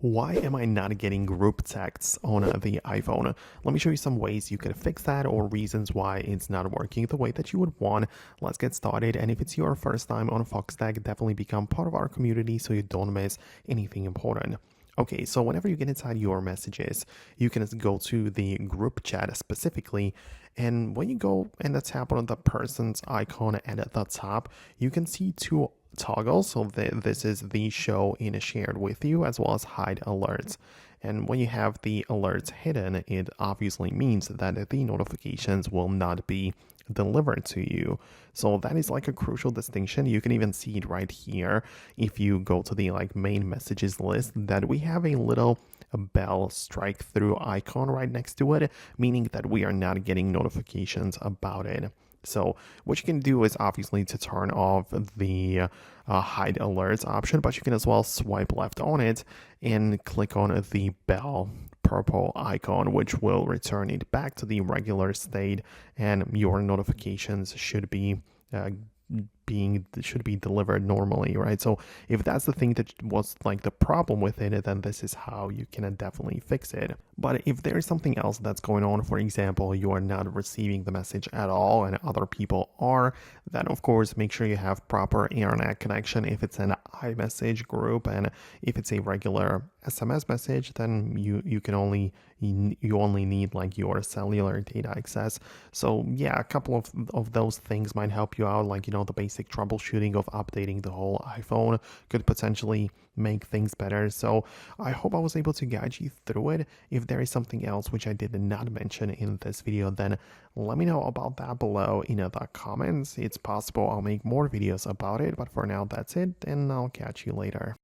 Why am I not getting group texts on the iPhone? Let me show you some ways you can fix that or reasons why it's not working the way that you would want. Let's get started. And if it's your first time on Foxtecc, definitely become part of our community so you don't miss anything important. Okay, so whenever you get inside your messages, you can go to the group chat specifically. And when you go and tap on the person's icon at the top, you can see two toggles. So this is the show in shared with you as well as hide alerts. And when you have the alerts hidden, it obviously means that the notifications will not be delivered to you. So that is like a crucial distinction. You can even see it right here if you go to the main messages list that we have a little bell strike through icon right next to it, meaning that we are not getting notifications about it. So what you can do is obviously to turn off the hide alerts option, but you can as well swipe left on it and click on the bell purple icon, which will return it back to the regular state, and your notifications should be delivered normally, right? So if that's the thing that was the problem with it, then this is how you can definitely fix it. But if there's something else that's going on, for example, you are not receiving the message at all and other people are, then of course make sure you have proper internet connection if it's an iMessage group, and if it's a regular SMS message, then you only need your cellular data access. So yeah, a couple of those things might help you out, the basic troubleshooting of updating the whole iPhone could potentially make things better. So I hope I was able to guide you through it. If there is something else which I did not mention in this video, then let me know about that below in the comments. It's possible I'll make more videos about it, but for now that's it, and I'll catch you later.